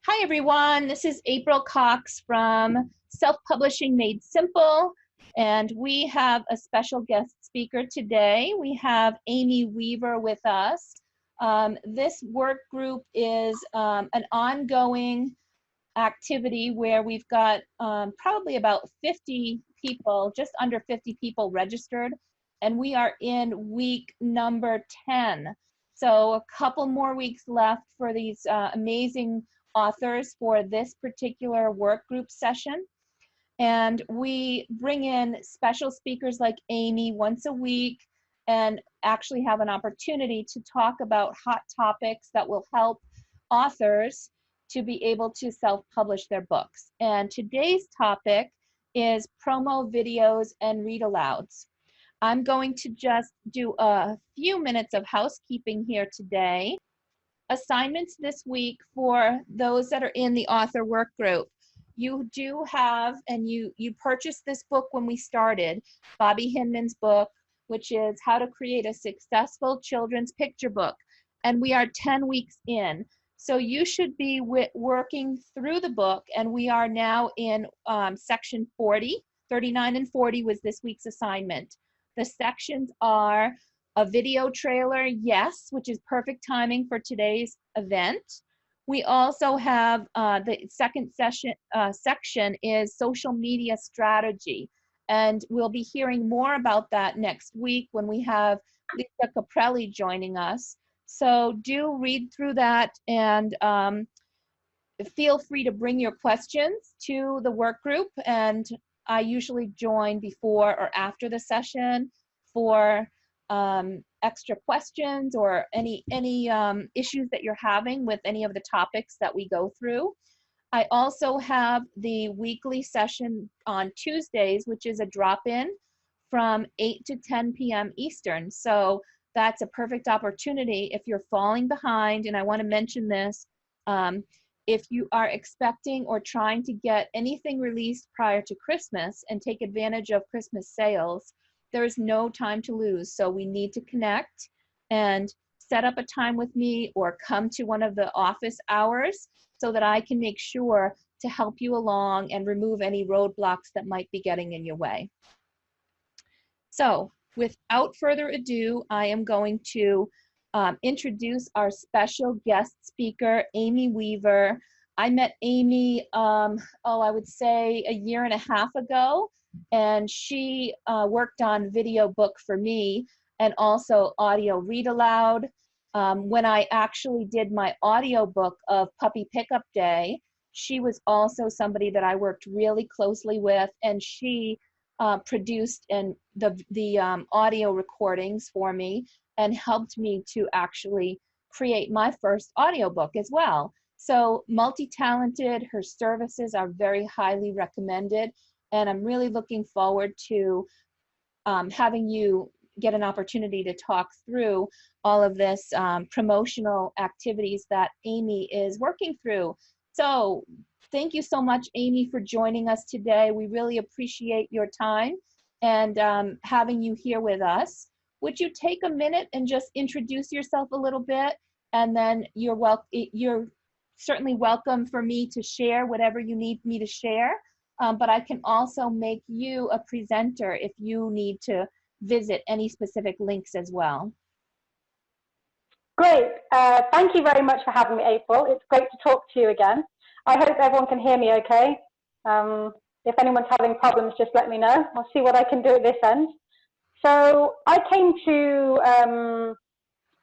Hi everyone, this is April Cox from Self-Publishing Made Simple, and we have a special guest speaker today. We have Amy Weaver with us. This work group is an ongoing activity where we've got probably about 50 people, just under 50 people registered, and we are in week number 10. So a couple more weeks left for these amazing authors for this particular work group session. And we bring in special speakers like Amy once a week and actually have an opportunity to talk about hot topics that will help authors to be able to self-publish their books. And today's topic is promo videos and read-alouds. I'm going to just do a few minutes of housekeeping here today. Assignments this week for those that are in the author work group. You do have, and you purchased this book when we started, Bobby Hinman's book, which is How to Create a Successful Children's Picture Book. And we are 10 weeks in. So you should be working through the book, and we are now in section 40. 39 and 40 was this week's assignment. The sections are a video trailer, yes, which is perfect timing for today's event. We also have the second section is social media strategy, and we'll be hearing more about that next week when we have Lisa Caprelli joining us. So do read through that, and feel free to bring your questions to the work group, and I usually join before or after the session for extra questions or any issues that you're having with any of the topics that we go through. I also have the weekly session on Tuesdays, which is a drop-in from 8 to 10 p.m. Eastern. So that's a perfect opportunity if you're falling behind, and I want to mention this, if you are expecting or trying to get anything released prior to Christmas and take advantage of Christmas sales, there is no time to lose. So we need to connect and set up a time with me or come to one of the office hours so that I can make sure to help you along and remove any roadblocks that might be getting in your way. So without further ado, I am going to introduce our special guest speaker, Amy Weaver. I met Amy, I would say a year and a half ago, and she worked on video book for me and also audio read aloud. When I actually did my audio book of Puppy Pickup Day, she was also somebody that I worked really closely with, and she produced the audio recordings for me and helped me to actually create my first audiobook as well. So multi-talented, her services are very highly recommended, and I'm really looking forward to having you get an opportunity to talk through all of this promotional activities that Amy is working through. So thank you so much, Amy, for joining us today. We really appreciate your time and having you here with us. Would you take a minute and just introduce yourself a little bit, and then you're certainly welcome for me to share whatever you need me to share, but I can also make you a presenter if you need to visit any specific links as well. Great. Thank you very much for having me, April. It's great to talk to you again. I hope everyone can hear me okay. If anyone's having problems, just let me know. I'll see what I can do at this end. So I came to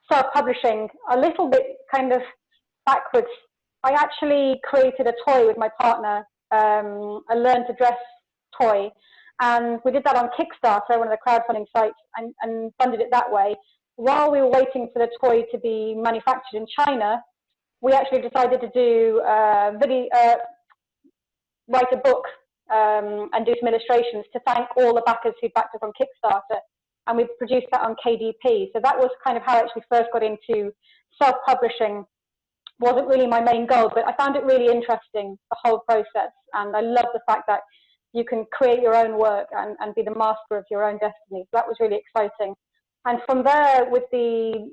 self-publishing a little bit kind of backwards. I actually created a toy with my partner, a learn to dress toy. And we did that on Kickstarter, one of the crowdfunding sites, and funded it that way. While we were waiting for the toy to be manufactured in China, we actually decided to do write a book and do some illustrations to thank all the backers who backed us on Kickstarter. And we produced that on KDP. So that was kind of how I actually first got into self-publishing. Wasn't really my main goal, but I found it really interesting, the whole process. And I love the fact that you can create your own work and be the master of your own destiny. So that was really exciting. And from there, with the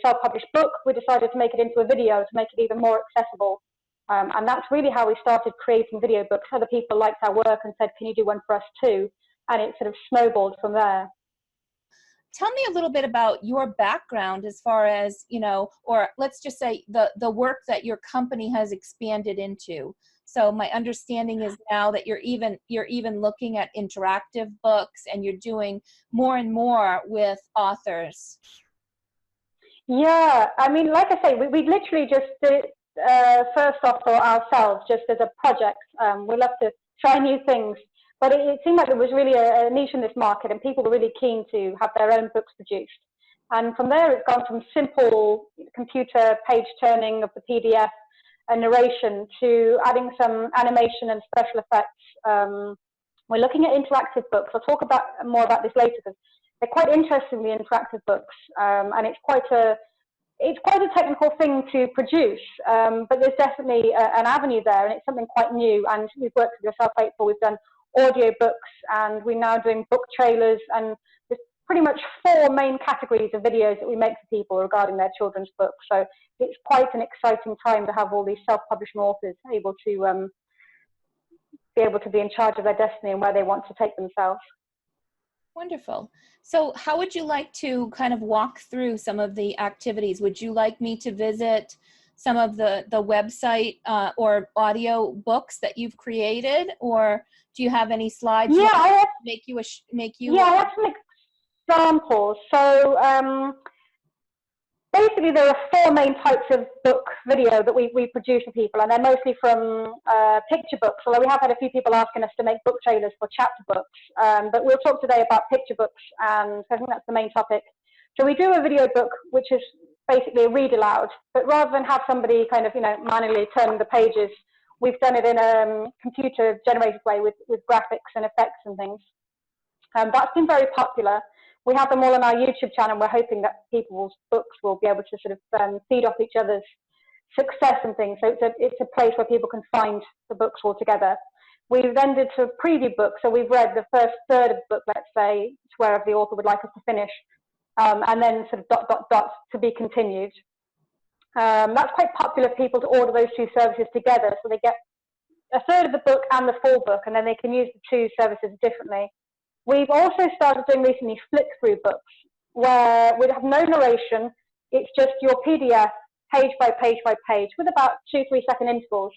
self-published book, we decided to make it into a video to make it even more accessible. And that's really how we started creating video books. Other people liked our work and said, can you do one for us too? And it sort of snowballed from there. Tell me a little bit about your background as far as, or let's just say the work that your company has expanded into. So my understanding is now that you're even looking at interactive books, and you're doing more and more with authors. Yeah, I mean, like I say, we literally just did it first off for ourselves, just as a project. We love to try new things, but it seemed like there was really a niche in this market, and people were really keen to have their own books produced. And from there, it's gone from simple computer page turning of the PDF and narration to adding some animation and special effects. We're looking at interactive books. I'll talk more about this later, because they're quite interesting, the interactive books, and it's quite a technical thing to produce, but there's definitely an avenue there, and it's something quite new. And we've worked with yourself, April. We've done audio books, and we're now doing book trailers, and there's pretty much 4 main categories of videos that we make for people regarding their children's books. So it's quite an exciting time to have all these self-publishing authors able to be in charge of their destiny and where they want to take themselves. Wonderful. So how would you like to kind of walk through some of the activities? Would you like me to visit some of the website or audio books that you've created, or do you have any slides? Yeah, I have, Yeah, I have some examples. So basically, there are 4 main types of book video that we produce for people, and they're mostly from picture books, although we have had a few people asking us to make book trailers for chapter books. But we'll talk today about picture books, and I think that's the main topic. So we do a video book, which is basically a read aloud, but rather than have somebody kind of, manually turning the pages, we've done it in a computer-generated way with graphics and effects and things. That's been very popular. We have them all on our YouTube channel. We're hoping that people's books will be able to sort of feed off each other's success and things. So it's a place where people can find the books all together. We've then did a preview book. So we've read the first third of the book, let's say, to wherever the author would like us to finish, and then sort of ... to be continued. That's quite popular for people to order those 2 services together. So they get a third of the book and the full book, and then they can use the 2 services differently. We've also started doing recently flip-through books, where we have no narration. It's just your PDF, page by page by page, with about 2-3 second intervals.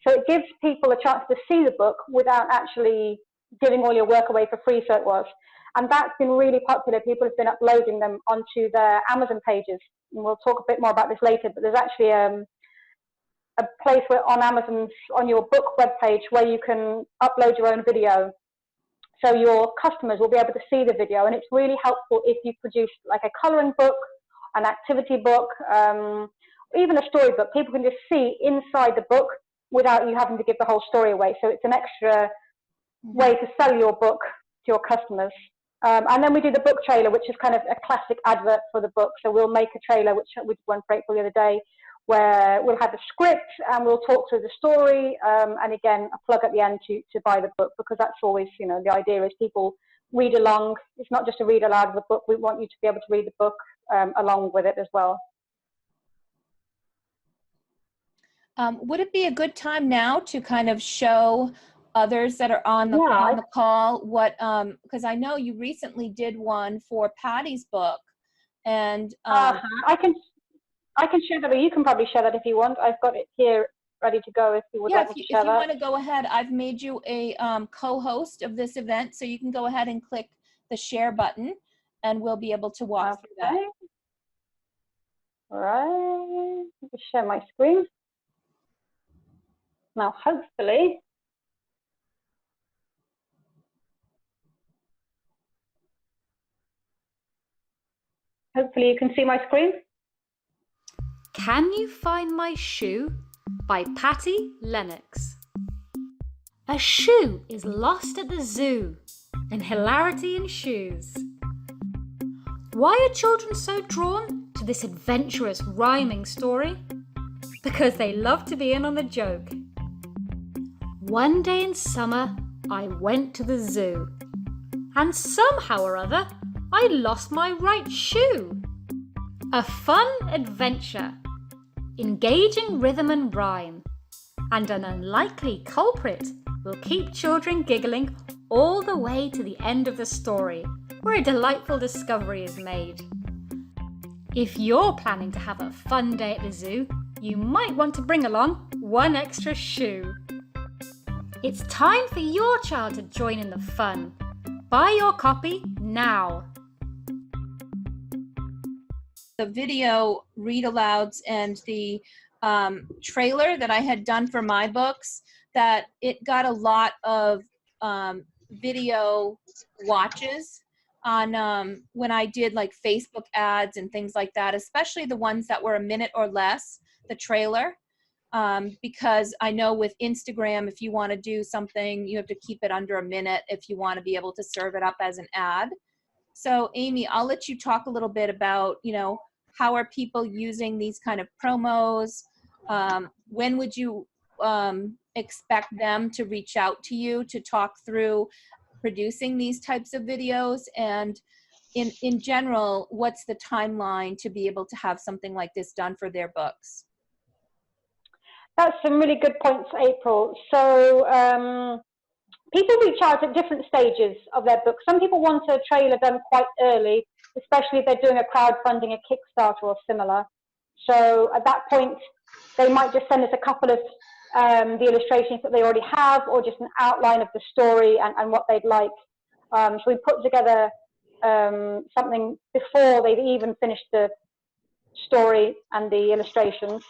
So it gives people a chance to see the book without actually giving all your work away for free, so it was. And that's been really popular. People have been uploading them onto their Amazon pages. And we'll talk a bit more about this later, but there's actually a place where on your book webpage where you can upload your own video. So your customers will be able to see the video, and it's really helpful if you produce like a coloring book, an activity book, even a storybook. People can just see inside the book without you having to give the whole story away. So it's an extra way to sell your book to your customers. And then we do the book trailer, which is kind of a classic advert for the book. So we'll make a trailer, which we did one for April the other day, where we'll have the script and we'll talk through the story, and again, a plug at the end to buy the book, because that's always, the idea is people read along. It's not just a read aloud of the book. We want you to be able to read the book along with it as well. Would it be a good time now to kind of show others that are on the call what, because I know you recently did one for Patty's book, and I can share that, or you can probably share that if you want. I've got it here ready to go if you would like to share that. If you want to go ahead, I've made you a co-host of this event, so you can go ahead and click the share button, and we'll be able to walk through that. All right, let me share my screen. Now, hopefully, you can see my screen. Can You Find My Shoe? By Patty Lennox. A shoe is lost at the zoo, and hilarity ensues. Why are children so drawn to this adventurous rhyming story? Because they love to be in on the joke. One day in summer, I went to the zoo, and somehow or other, I lost my right shoe. A fun adventure, engaging rhythm and rhyme, and an unlikely culprit will keep children giggling all the way to the end of the story, where a delightful discovery is made. If you're planning to have a fun day at the zoo, you might want to bring along one extra shoe. It's time for your child to join in the fun. Buy your copy now. The video read-alouds and the trailer that I had done for my books, that it got a lot of video watches on when I did like Facebook ads and things like that, especially the ones that were a minute or less, the trailer, because I know with Instagram, if you want to do something, you have to keep it under a minute if you want to be able to serve it up as an ad. So Amy, I'll let you talk a little bit about, how are people using these kind of promos? When would you expect them to reach out to you to talk through producing these types of videos? And in general, what's the timeline to be able to have something like this done for their books? That's some really good points, April. So people reach out at different stages of their book. Some people want a trailer done quite early, especially if they're doing a crowdfunding, a Kickstarter or similar. So at that point, they might just send us a couple of the illustrations that they already have, or just an outline of the story and what they'd like. So we put together something before they've even finished the story and the illustrations.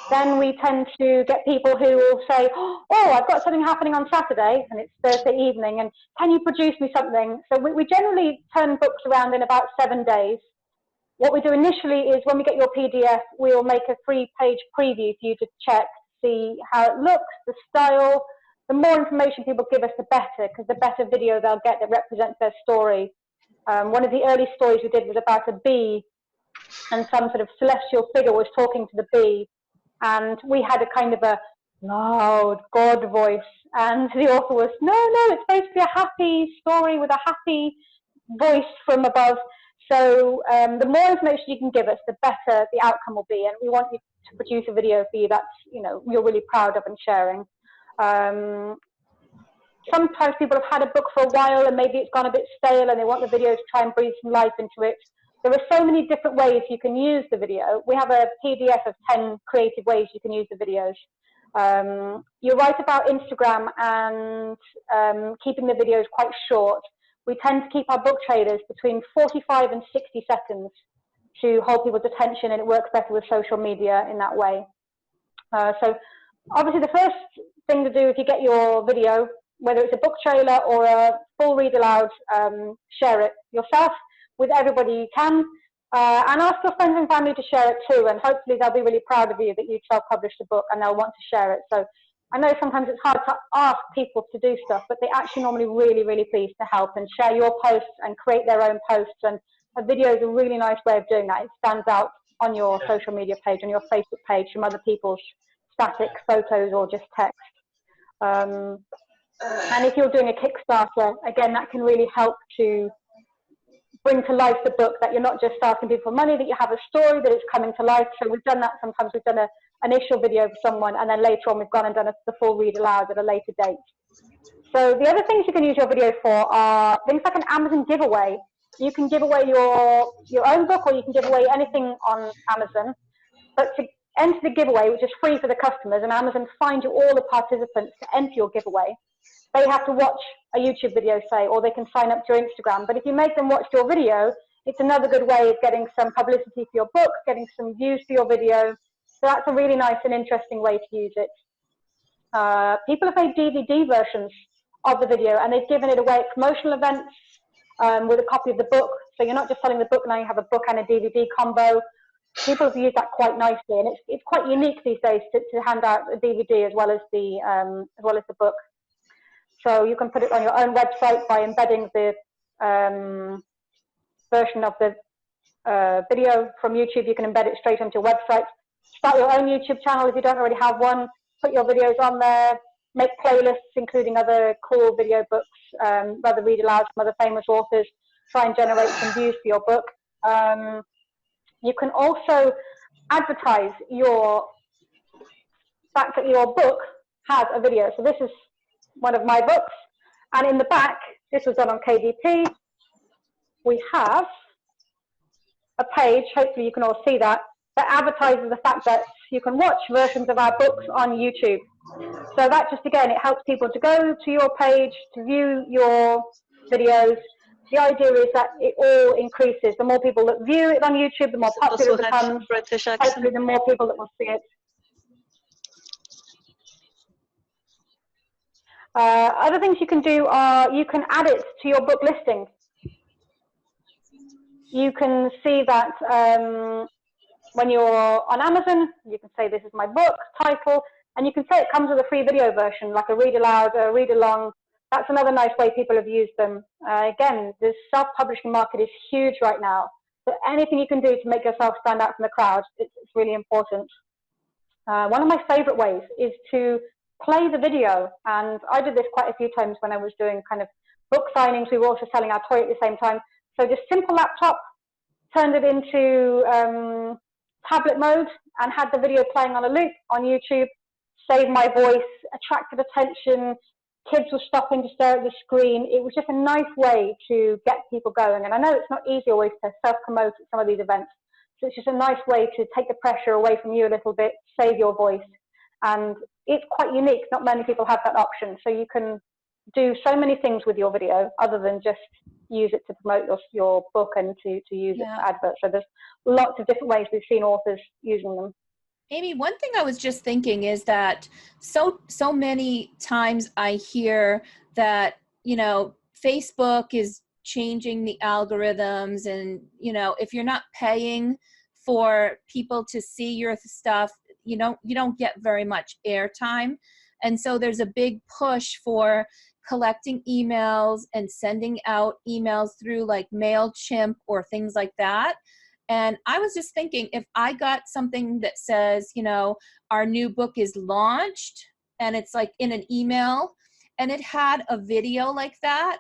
Then we tend to get people who will say, oh, I've got something happening on Saturday, and it's Thursday evening, and can you produce me something? So we generally turn books around in about 7 days. What we do initially is when we get your PDF, we'll make a 3-page preview for you to check, see how it looks, the style. The more information people give us, the better, because the better video they'll get that represents their story. One of the early stories we did was about a bee, and some sort of celestial figure was talking to the bee. And we had a kind of a loud God voice, and the author was, no, it's supposed to be a happy story with a happy voice from above. So the more information you can give us, the better the outcome will be. And we want you to produce a video for you that's, you're really proud of and sharing. Sometimes people have had a book for a while and maybe it's gone a bit stale and they want the video to try and breathe some life into it. There are so many different ways you can use the video. We have a PDF of 10 creative ways you can use the videos. You're right about Instagram and keeping the videos quite short. We tend to keep our book trailers between 45 and 60 seconds to hold people's attention, and it works better with social media in that way. So obviously the first thing to do if you get your video, whether it's a book trailer or a full read aloud, share it yourself with everybody you can, and ask your friends and family to share it too, and hopefully they'll be really proud of you that you self-published a book and they'll want to share it. So I know sometimes it's hard to ask people to do stuff, but they actually normally really pleased to help and share your posts and create their own posts, and a video is a really nice way of doing that. It stands out on your social media page, on your Facebook page, from other people's static photos or just text. And if you're doing a Kickstarter, again, that can really help to bring to life the book, that you're not just asking people for money, that you have a story, that it's coming to life. So we've done that sometimes. We've done an initial video for someone, and then later on we've gone and done the full read aloud at a later date. So the other things you can use your video for are things like an Amazon giveaway. You can give away your own book, or you can give away anything on Amazon. But to enter the giveaway, which is free for the customers, and Amazon find you all the participants to enter your giveaway, they have to watch a YouTube video, say, or they can sign up to your Instagram. But if you make them watch your video, it's another good way of getting some publicity for your book, getting some views for your video. So that's a really nice and interesting way to use it. People have made DVD versions of the video, and they've given it away at promotional events with a copy of the book. So you're not just selling the book, now you have a book and a DVD combo. People have used that quite nicely, and it's quite unique these days to hand out a DVD as well as the book. So you can put it on your own website by embedding the version of the video from YouTube. You can embed it straight onto your website. Start your own YouTube channel if you don't already have one. Put your videos on there. Make playlists including other cool video books, other read-alouds from other famous authors. Try and generate some views for your book. You can also advertise your fact that your book has a video. So this is one of my books. And in the back, this was done on KDP. We have a page, hopefully you can all see that advertises the fact that you can watch versions of our books on YouTube. So that just, again, it helps people to go to your page, to view your videos. The idea is that it all increases. The more people that view it on YouTube, the more popular it becomes. British accent. Hopefully, the more people that will see it. Other things you can do are you can add it to your book listing. You can see that when you're on Amazon, you can say this is my book title, and you can say it comes with a free video version, like a read aloud, a read along. That's another nice way people have used them. Again, the self-publishing market is huge right now. So anything you can do to make yourself stand out from the crowd, it's really important. One of my favorite ways is to play the video. And I did this quite a few times when I was doing kind of book signings. We were also selling our toy at the same time. So just simple laptop, turned it into tablet mode and had the video playing on a loop on YouTube, saved my voice, attracted attention. Kids were stopping to stare at the screen. It was just a nice way to get people going. And I know it's not easy always to self-promote at some of these events. So it's just a nice way to take the pressure away from you a little bit, save your voice. And it's quite unique. Not many people have that option. So you can do so many things with your video other than just use it to promote your book and to use it for adverts. So there's lots of different ways we've seen authors using them. Amy, one thing I was just thinking is that so many times I hear that, you know, Facebook is changing the algorithms and, you know, if you're not paying for people to see your stuff, you don't get very much airtime. And so there's a big push for collecting emails and sending out emails through like MailChimp or things like that. And I was just thinking, if I got something that says, you know, our new book is launched, and it's like in an email, and it had a video like that,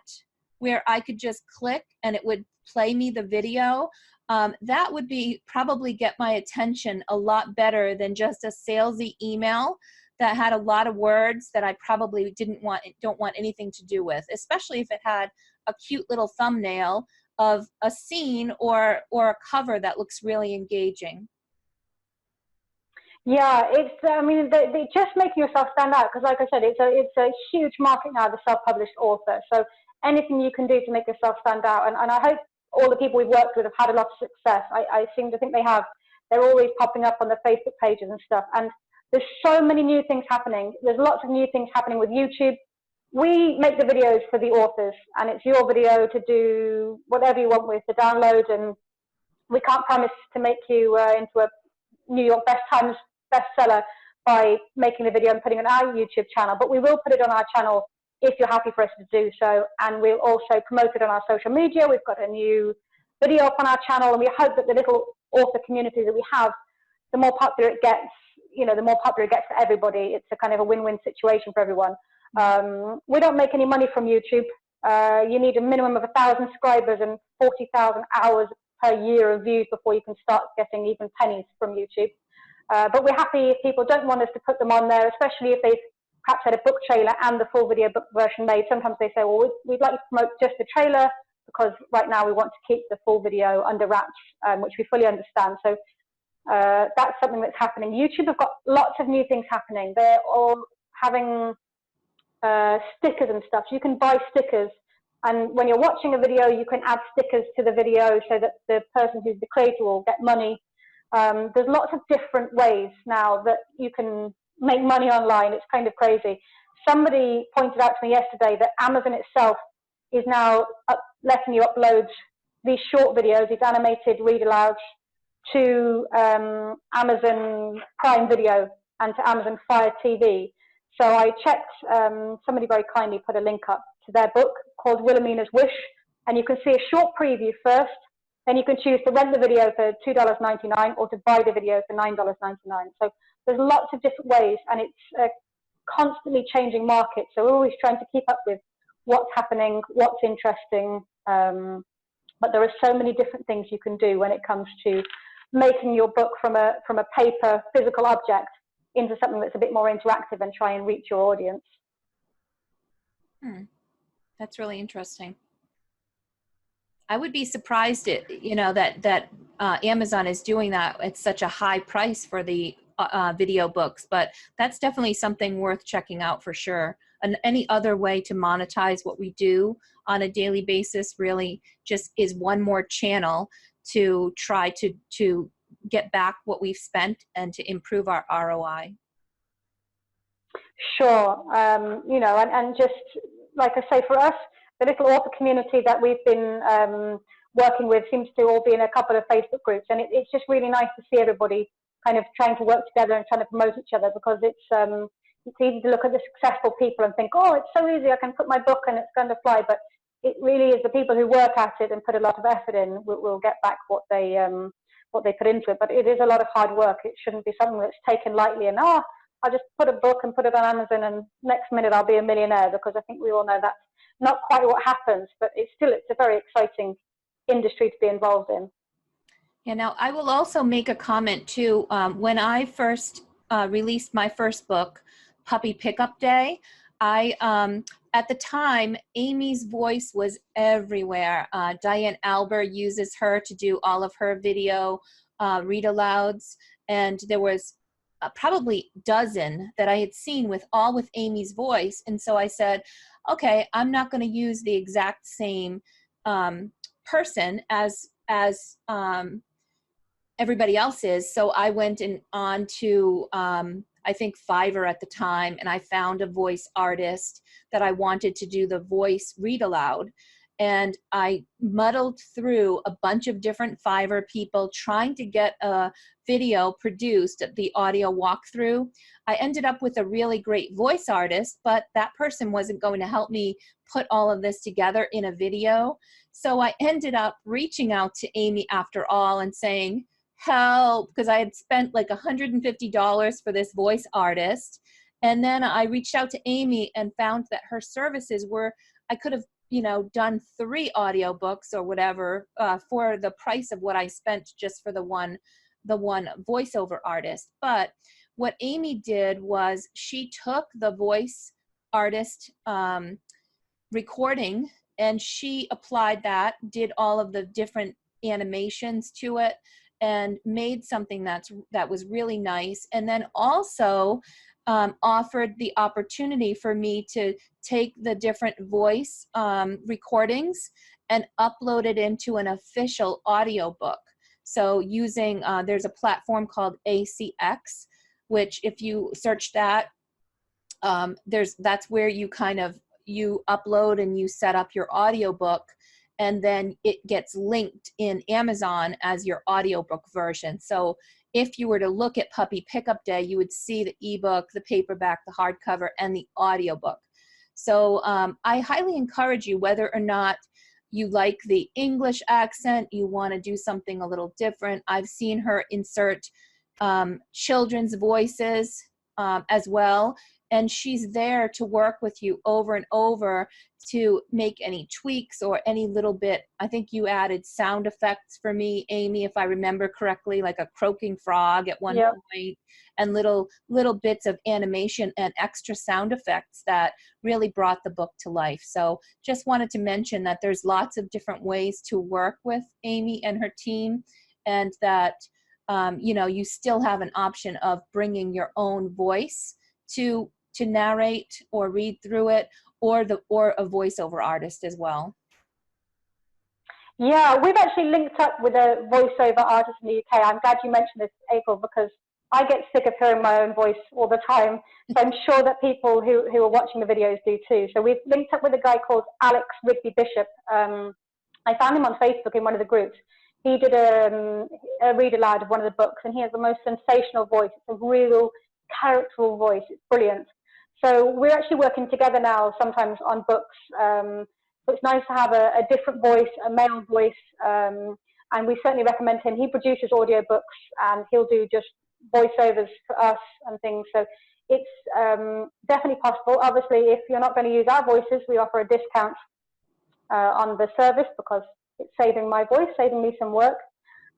where I could just click and it would play me the video, that would probably get my attention a lot better than just a salesy email that had a lot of words that I probably don't want anything to do with, especially if it had a cute little thumbnail of a scene or a cover that looks really engaging. Yeah, it's, I mean, they just making yourself stand out, because like I said, it's a huge market now, the self-published author. So anything you can do to make yourself stand out, and I hope all the people we've worked with have had a lot of success. I seem to think they have. They're always popping up on the Facebook pages and stuff. And there's so many new things happening. There's lots of new things happening with YouTube. We make the videos for the authors, and it's your video to do whatever you want with, the download, and we can't promise to make you into a New York Times bestseller by making the video and putting it on our YouTube channel, but we will put it on our channel if you're happy for us to do so, and we'll also promote it on our social media. We've got a new video up on our channel, and we hope that the little author community that we have, the more popular it gets, you know, the more popular it gets for everybody. It's a kind of a win-win situation for everyone. We don't make any money from YouTube. You need a minimum of 1,000 subscribers and 40,000 hours per year of views before you can start getting even pennies from YouTube. But we're happy if people don't want us to put them on there, especially if they've perhaps had a book trailer and the full video book version made. Sometimes they say, well, we'd like to promote just the trailer because right now we want to keep the full video under wraps, which we fully understand. So that's something that's happening. YouTube have got lots of new things happening. They're all having stickers and stuff. So you can buy stickers, and when you're watching a video, you can add stickers to the video so that the person who's the creator will get money. There's lots of different ways now that you can make money online. It's kind of crazy. Somebody pointed out to me yesterday that Amazon itself is now letting you upload these short videos, these animated read-alouds, to Amazon Prime Video and to Amazon Fire TV. So I checked, somebody very kindly put a link up to their book called Wilhelmina's Wish, and you can see a short preview first, then you can choose to rent the video for $2.99 or to buy the video for $9.99. So there's lots of different ways, and it's a constantly changing market. So we're always trying to keep up with what's happening, what's interesting. But there are so many different things you can do when it comes to making your book from a paper physical object into something that's a bit more interactive and try and reach your audience. That's really interesting. I would be surprised that Amazon is doing that at such a high price for the video books, but that's definitely something worth checking out for sure. And any other way to monetize what we do on a daily basis really just is one more channel to try to get back what we've spent and to improve our ROI. Sure, and just like I say, for us, the little author community that we've been working with seems to all be in a couple of Facebook groups, and it's just really nice to see everybody kind of trying to work together and trying to promote each other, because it's easy to look at the successful people and think, oh, it's so easy, I can put my book and it's going to fly, but it really is the people who work at it and put a lot of effort in will get back what they put into it. But it is a lot of hard work. It shouldn't be something that's taken lightly and I'll just put a book and put it on Amazon and next minute I'll be a millionaire, because I think we all know that's not quite what happens, but it's a very exciting industry to be involved in. Yeah, now I will also make a comment too. When I first released my first book, Puppy Pickup Day, at the time, Amy's voice was everywhere. Diane Albert uses her to do all of her video read-alouds, and there was probably a dozen that I had seen with Amy's voice. And so I said, okay, I'm not going to use the exact same person as everybody else is. So I went on to I think Fiverr at the time, and I found a voice artist that I wanted to do the voice read aloud. And I muddled through a bunch of different Fiverr people trying to get a video produced, the audio walkthrough. I ended up with a really great voice artist, but that person wasn't going to help me put all of this together in a video. So I ended up reaching out to Amy after all and saying, help, because I had spent like $150 for this voice artist. And then I reached out to Amy and found that her services were, I could have done 3 audiobooks or whatever for the price of what I spent just for the one voiceover artist. But what Amy did was she took the voice artist recording and she applied that, did all of the different animations to it, and made something that was really nice. And then also offered the opportunity for me to take the different voice recordings and upload it into an official audiobook. So using, there's a platform called ACX, which if you search that, that's where you upload and you set up your audiobook, and then it gets linked in Amazon as your audiobook version. So if you were to look at Puppy Pickup Day, you would see the ebook, the paperback, the hardcover, and the audiobook. So I highly encourage you, whether or not you like the English accent, you want to do something a little different. I've seen her insert children's voices as well. And she's there to work with you over and over to make any tweaks or any little bit. I think you added sound effects for me, Amy, if I remember correctly, like a croaking frog at one point, and little bits of animation and extra sound effects that really brought the book to life. So just wanted to mention that there's lots of different ways to work with Amy and her team, and that you still have an option of bringing your own voice to narrate or read through it, or a voiceover artist as well. Yeah, we've actually linked up with a voiceover artist in the UK. I'm glad you mentioned this, April, because I get sick of hearing my own voice all the time. So I'm sure that people who are watching the videos do too. So we've linked up with a guy called Alex Rigby Bishop. I found him on Facebook in one of the groups. He did a read aloud of one of the books, and he has the most sensational voice. It's a real characterful voice. It's brilliant. So we're actually working together now, sometimes on books. So it's nice to have a different voice, a male voice, and we certainly recommend him. He produces audiobooks, and he'll do just voiceovers for us and things. So it's definitely possible. Obviously, if you're not going to use our voices, we offer a discount on the service, because it's saving my voice, saving me some work.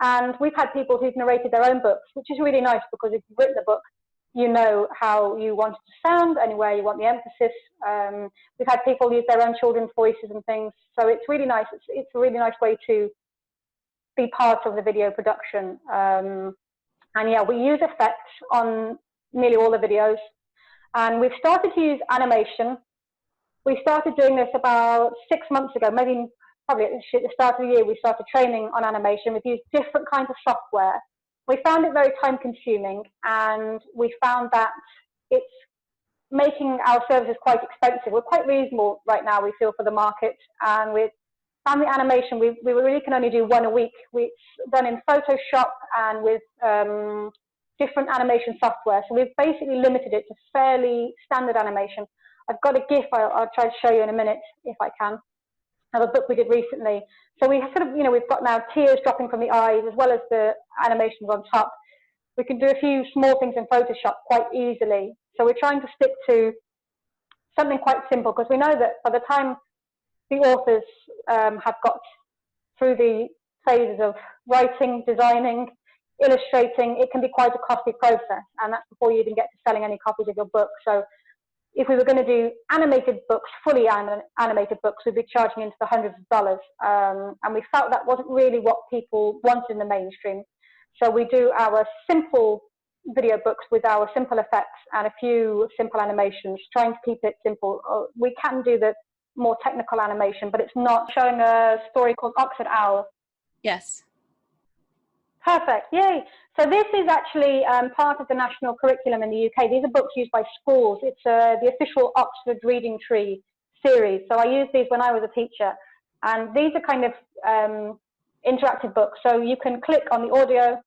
And we've had people who've narrated their own books, which is really nice, because if you've written a book, you know how you want it to sound and where you want the emphasis. We've had people use their own children's voices and things, so it's really nice. It's a really nice way to be part of the video production. And yeah, we use effects on nearly all the videos, and we've started to use animation. We started doing this about 6 months ago, maybe probably at the start of the year. We started training on animation. We've used different kinds of software. We found it very time consuming, and we found that it's making our services quite expensive. We're quite reasonable right now, we feel, for the market, and with family animation, we really can only do one a week. It's done in Photoshop and with different animation software. So we've basically limited it to fairly standard animation. I've got a GIF I'll try to show you in a minute if I can, of a book we did recently. So we sort of, we've got now tears dropping from the eyes as well as the animations on top. We can do a few small things in Photoshop quite easily. So we're trying to stick to something quite simple, because we know that by the time the authors have got through the phases of writing, designing, illustrating, it can be quite a costly process, and that's before you even get to selling any copies of your book. So if we were going to do animated books, fully animated books, we'd be charging into the hundreds of dollars, and we felt that wasn't really what people wanted in the mainstream. So we do our simple video books with our simple effects and a few simple animations, trying to keep it simple. We can do the more technical animation, but it's not. Showing a story called Oxford Owl. Yes. Perfect, yay. So this is actually part of the national curriculum in the UK. These are books used by schools. It's the official Oxford Reading Tree series. So I used these when I was a teacher. And these are kind of interactive books. So you can click on the audio,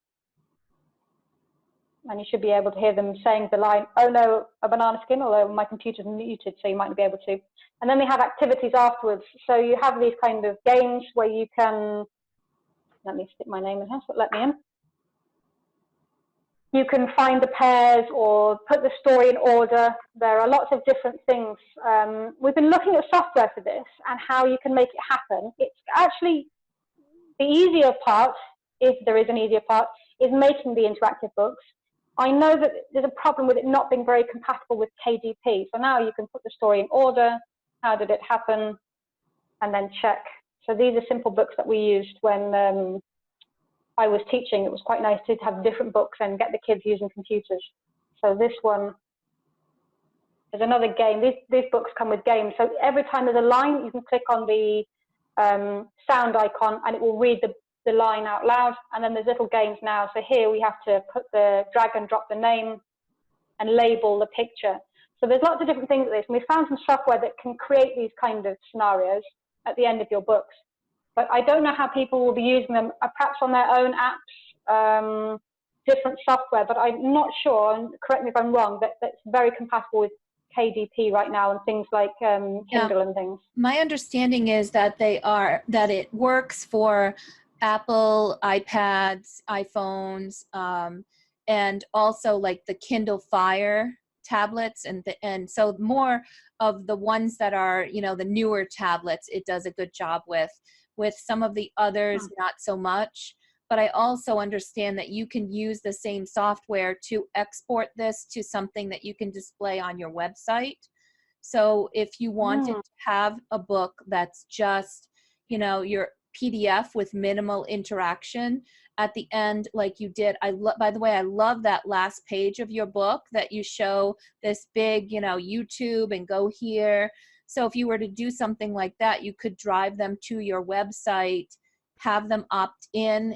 and you should be able to hear them saying the line, "Oh no, a banana skin," although my computer's muted, so you might not be able to. And then they have activities afterwards. So you have these kind of games where you can, let me stick my name in here, so let me in. You can find the pairs or put the story in order. There are lots of different things. We've been looking at software for this and how you can make it happen. It's actually the easier part, if there is an easier part, is making the interactive books. I know that there's a problem with it not being very compatible with KDP. So now you can put the story in order. How did it happen? And then check. So these are simple books that we used when I was teaching. It was quite nice to have different books and get the kids using computers. So this one is another game. These books come with games. So every time there's a line, you can click on the sound icon and it will read the line out loud. And then there's little games now. So here we have to drag and drop the name and label the picture. So there's lots of different things like this. And we found some software that can create these kind of scenarios at the end of your books. But I don't know how people will be using them, perhaps on their own apps, different software, but I'm not sure, and correct me if I'm wrong, that that's very compatible with KDP right now and things like Kindle and things. My understanding is that that it works for Apple, iPads, iPhones, and also like the Kindle Fire tablets, and so more of the ones that are, the newer tablets, it does a good job with some of the others, not so much. But I also understand that you can use the same software to export this to something that you can display on your website. So if you wanted to have a book that's just, your PDF with minimal interaction at the end, like you did. By the way, I love that last page of your book that you show this big, YouTube and go here. So if you were to do something like that, you could drive them to your website, have them opt in,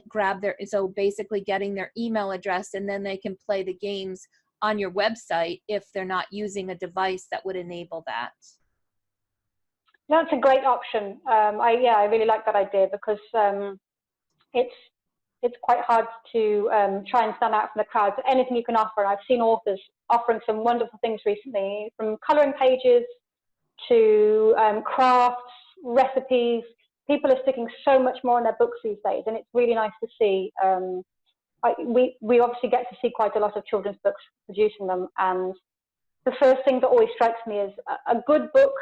so basically getting their email address, and then they can play the games on your website if they're not using a device that would enable that. That's a great option. I really like that idea, because it's quite hard to try and stand out from the crowd. So anything you can offer. I've seen authors offering some wonderful things recently, from coloring pages to crafts, recipes. People are sticking so much more in their books these days, and it's really nice to see. We obviously get to see quite a lot of children's books producing them, and the first thing that always strikes me is a good book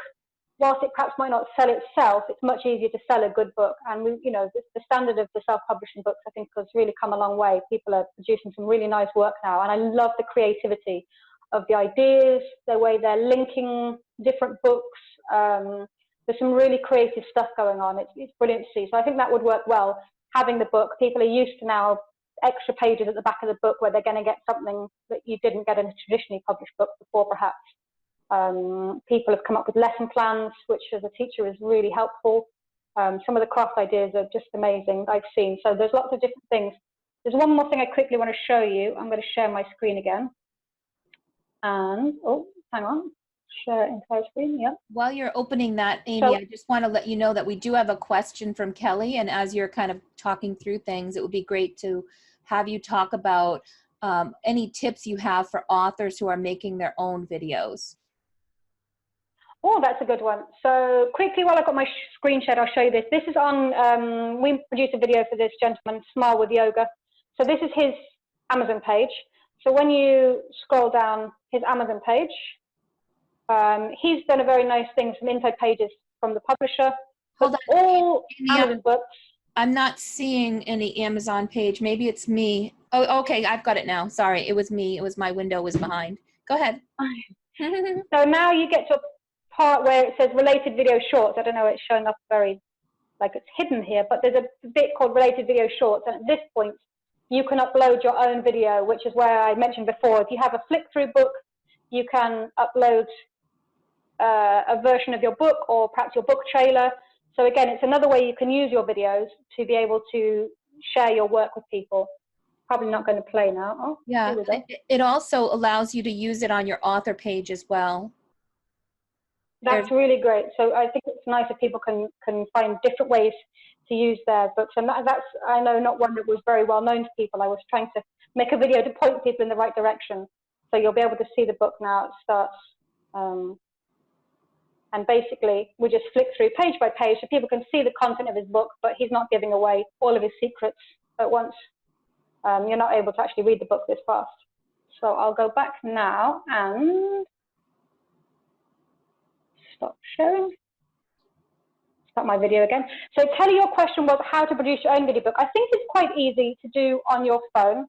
whilst it perhaps might not sell itself, it's much easier to sell a good book. And we, you know, the standard of the self-publishing books, I think, has really come a long way. People are producing some really nice work now, and I love the creativity of the ideas, the way they're linking different books. There's some really creative stuff going on. It's brilliant to see. So I think that would work well. Having the book, people are used to now extra pages at the back of the book where they're going to get something that you didn't get in a traditionally published book before, perhaps. People have come up with lesson plans, which as a teacher is really helpful. Some of the craft ideas are just amazing, I've seen. So there's lots of different things. There's one more thing I quickly want to show you. I'm going to share my screen again. And, oh, hang on. Share entire screen, yep. While you're opening that, Amy, So, I just want to let you know that we do have a question from Kelly, and as you're kind of talking through things, it would be great to have you talk about any tips you have for authors who are making their own videos. oh, that's a good one. So quickly, while I've got my screen shared, I'll show you this. This is on, we produced a video for this gentleman, Smile with Yoga. So this is his Amazon page. So when you scroll down his Amazon page, he's done a very nice thing, some info pages from the publisher. Hold on. All Amy, Amazon books. I'm not seeing any Amazon page. Maybe it's me. Oh, okay, I've got it now. Sorry, it was me. It was my window was behind. Go ahead. So now you get to a part where it says related video shorts. I don't know, it's showing up very, like it's hidden here, but there's a bit called related video shorts. And at this point, you can upload your own video, which is where I mentioned before. If you have a flick-through book, you can upload a version of your book or perhaps your book trailer. So again, it's another way you can use your videos to be able to share your work with people. Probably not going to play now. Oh, yeah, it also allows you to use it on your author page as well. That's really great. So I think it's nice if people can find different ways to use their books. And that's, I know, not one that was very well known to people. I was trying to make a video to point people in the right direction. So you'll be able to see the book now. It starts. And basically, we just flick through page by page so people can see the content of his book, but he's not giving away all of his secrets at once. You're not able to actually read the book this fast. So I'll go back now and stop sharing. Start my video again. So Kelly, your question was how to produce your own video book. I think it's quite easy to do on your phone.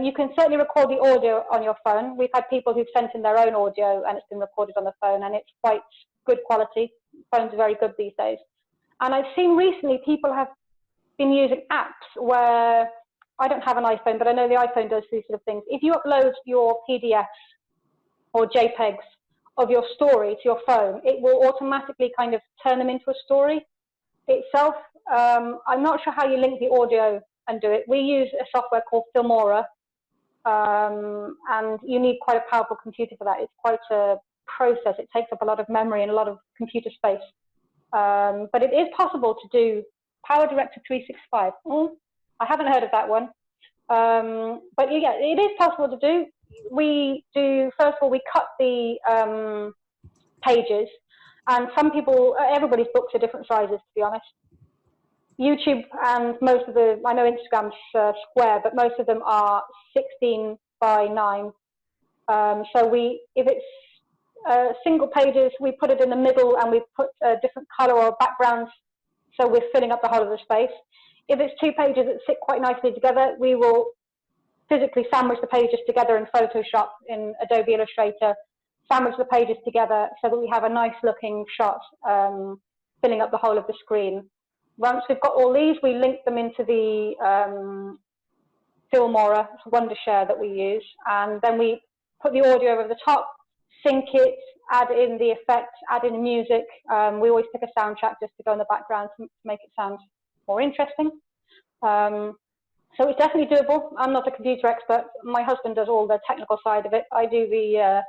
You can certainly record the audio on your phone. We've had people who've sent in their own audio and it's been recorded on the phone, and it's quite good quality. Phones are very good these days. And I've seen recently people have been using apps where, I don't have an iPhone, but I know the iPhone does these sort of things. If you upload your PDFs or JPEGs of your story to your phone, it will automatically kind of turn them into a story itself. I'm not sure how you link the audio and do it. We use a software called Filmora, and you need quite a powerful computer for that. It's quite a process. It takes up a lot of memory and a lot of computer space. But it is possible to do PowerDirector 365. I haven't heard of that one. But yeah, it is possible to do. We do, first of all, we cut the pages, and some people, everybody's books are different sizes, to be honest. YouTube and most of the, I know Instagram's square, but most of them are 16 by 9. So if it's single pages, we put it in the middle and we put a different color or backgrounds, so we're filling up the whole of the space. If it's 2 pages that sit quite nicely together, we will physically sandwich the pages together in Photoshop, in Adobe Illustrator, sandwich the pages together so that we have a nice looking shot filling up the whole of the screen. Once we've got all these, we link them into the Filmora Wondershare that we use, and then we put the audio over the top, sync it, add in the effects, add in the music. We always pick a soundtrack just to go in the background to make it sound more interesting. So it's definitely doable. I'm not a computer expert. My husband does all the technical side of it. I do the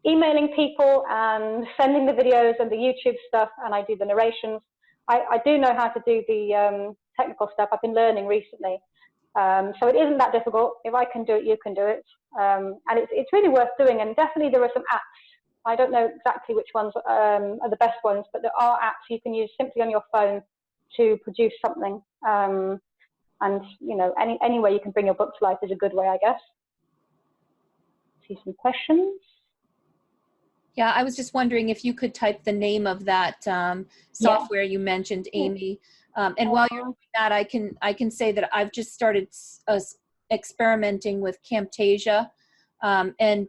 emailing people and sending the videos and the YouTube stuff, and I do the narrations. I do know how to do the technical stuff. I've been learning recently. So it isn't that difficult. If I can do it, you can do it. And it's really worth doing. And definitely there are some apps. I don't know exactly which ones are the best ones, but there are apps you can use simply on your phone to produce something. And, you know, any way you can bring your book to life is a good way, I guess. See some questions. Yeah, I was just wondering if you could type the name of that software you mentioned, Amy. And while you're doing that, I can say that I've just started experimenting with Camtasia, and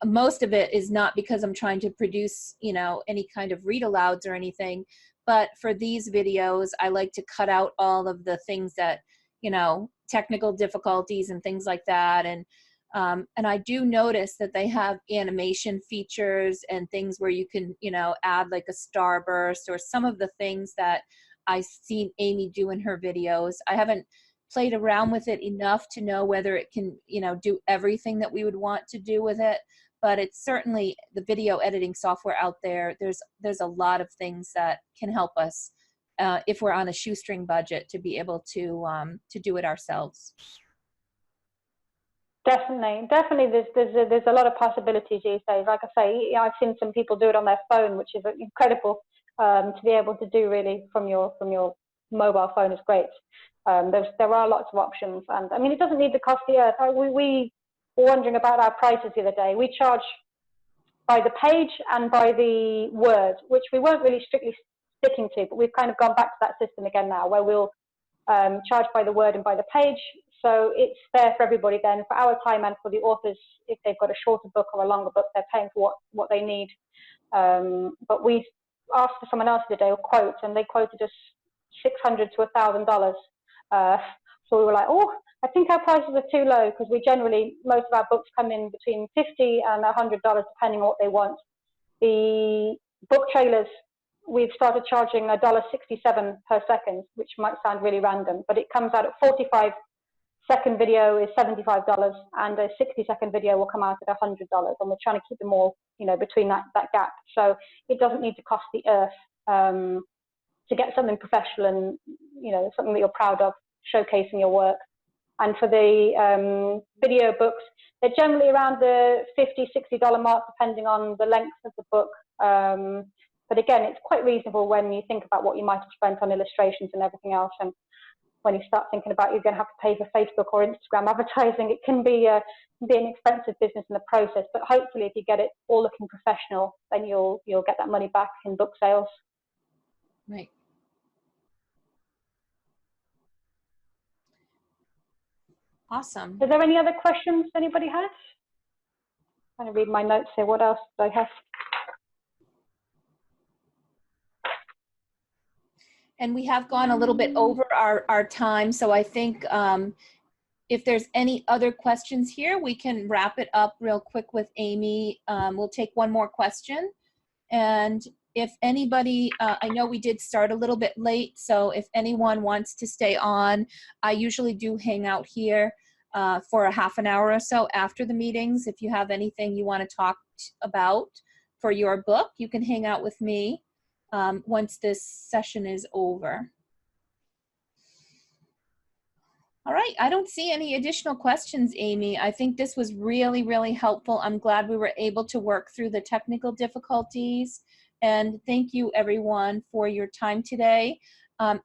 most of it is not because I'm trying to produce, you know, any kind of read-alouds or anything, but for these videos, I like to cut out all of the things that, you know, technical difficulties and things like that, and I do notice that they have animation features and things where you can, you know, add like a starburst or some of the things that I've seen Amy do in her videos. I haven't played around with it enough to know whether it can, you know, do everything that we would want to do with it. But it's certainly the video editing software out there. There's a lot of things that can help us if we're on a shoestring budget to be able to do it ourselves. Definitely, definitely. There's a lot of possibilities these days. Like I say, I've seen some people do it on their phone, which is incredible to be able to do really from your mobile phone is great. There are lots of options, and I mean it doesn't need to cost the earth. We were wondering about our prices the other day. We charge by the page and by the word, which we weren't really strictly sticking to, but we've kind of gone back to that system again now, where we'll charge by the word and by the page. So it's fair for everybody then, for our time and for the authors, if they've got a shorter book or a longer book, they're paying for what they need. But we asked for someone else today a quote, and they quoted us $600 to $1,000. So we were like, oh, I think our prices are too low, because we generally, most of our books come in between $50 and $100, depending on what they want. The book trailers, we've started charging $1.67 per second, which might sound really random, but it comes out at 45-second video is $75, and a 60-second video will come out at $100, and we're trying to keep them all, you know, between that gap. So it doesn't need to cost the earth to get something professional and, you know, something that you're proud of, showcasing your work. And for the video books, they're generally around the $50-$60 mark, depending on the length of the book. But again, it's quite reasonable when you think about what you might have spent on illustrations and everything else. And when you start thinking about you're going to have to pay for Facebook or Instagram advertising, it can be an expensive business in the process. But hopefully, if you get it all looking professional, then you'll get that money back in book sales. Right. Awesome. Is there any other questions anybody has? I'm trying to read my notes here. What else do I have? And we have gone a little bit over our time, so I think if there's any other questions here, we can wrap it up real quick with Amy. We'll take one more question. And if anybody, I know we did start a little bit late, so if anyone wants to stay on, I usually do hang out here for a half an hour or so after the meetings. If you have anything you want to talk about for your book, you can hang out with me once this session is over. All right, I don't see any additional questions, Amy. I think this was really, really helpful. I'm glad we were able to work through the technical difficulties. And thank you, everyone, for your time today.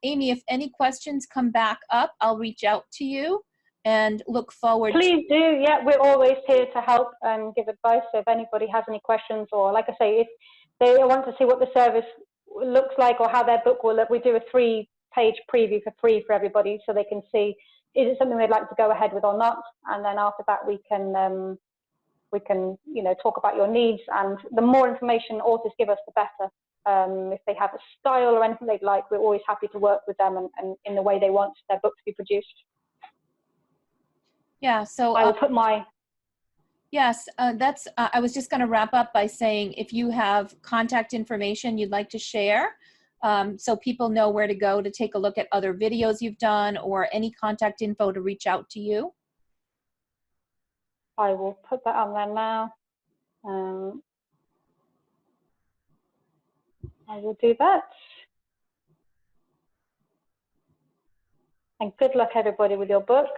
Amy, if any questions come back up, I'll reach out to you and look forward. Please do. Yeah, we're always here to help and give advice. So if anybody has any questions, or like I say, if they want to see what the service looks like or how their book will look, we do a 3-page preview for free for everybody, so they can see, is it something they'd like to go ahead with or not? And then after that, we can you know, talk about your needs. And the more information authors give us, the better. If they have a style or anything they'd like, we're always happy to work with them and in the way they want their book to be produced. Yeah, so I will put my... Yes, I was just going to wrap up by saying if you have contact information you'd like to share, so people know where to go to take a look at other videos you've done or any contact info to reach out to you. I will put that on there now. I will do that. And good luck, everybody, with your books.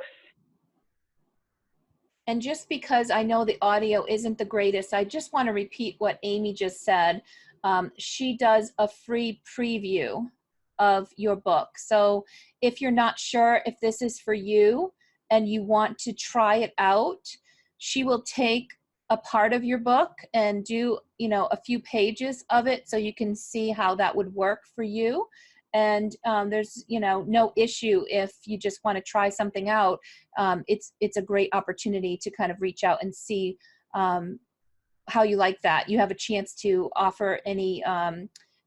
And just because I know the audio isn't the greatest, I just want to repeat what Amy just said. She does a free preview of your book. So if you're not sure if this is for you and you want to try it out, she will take a part of your book and do, you know, a few pages of it so you can see how that would work for you. And there's, you know, no issue if you just want to try something out. It's a great opportunity to kind of reach out and see how you like that. You have a chance to offer any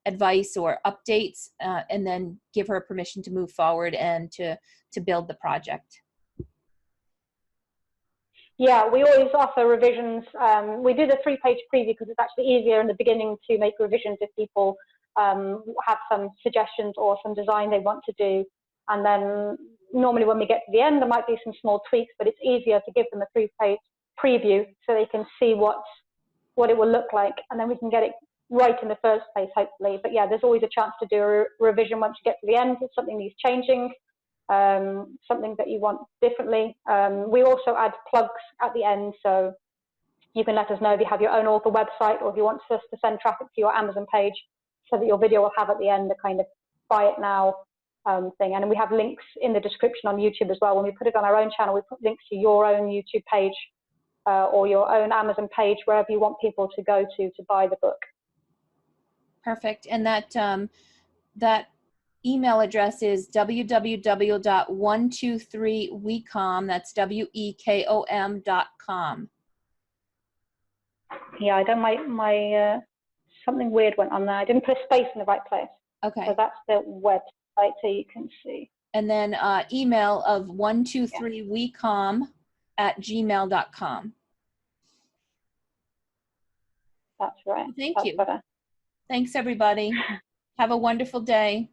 advice or updates, and then give her permission to move forward and to build the project. Yeah, we always offer revisions. We do the 3-page preview because it's actually easier in the beginning to make revisions if people have some suggestions or some design they want to do. And then normally when we get to the end, there might be some small tweaks, but it's easier to give them a 3-page preview so they can see what it will look like, and then we can get it right in the first place, hopefully. But yeah, there's always a chance to do a revision once you get to the end if something needs changing, something that you want differently. We also add plugs at the end, so you can let us know if you have your own author website or if you want us to send traffic to your Amazon page, so that your video will have at the end the kind of buy it now thing. And we have links in the description on YouTube as well. When we put it on our own channel, we put links to your own YouTube page or your own Amazon page, wherever you want people to go to buy the book. Perfect. And that email address is www.123wecom, that's WEKOM.com. Yeah, I don't, my something weird went on there. I didn't put a space in the right place. Okay. So that's the website, so you can see. And then email of 123wecom@gmail.com. That's right. Thank That's you. better. Thanks, everybody. Have a wonderful day.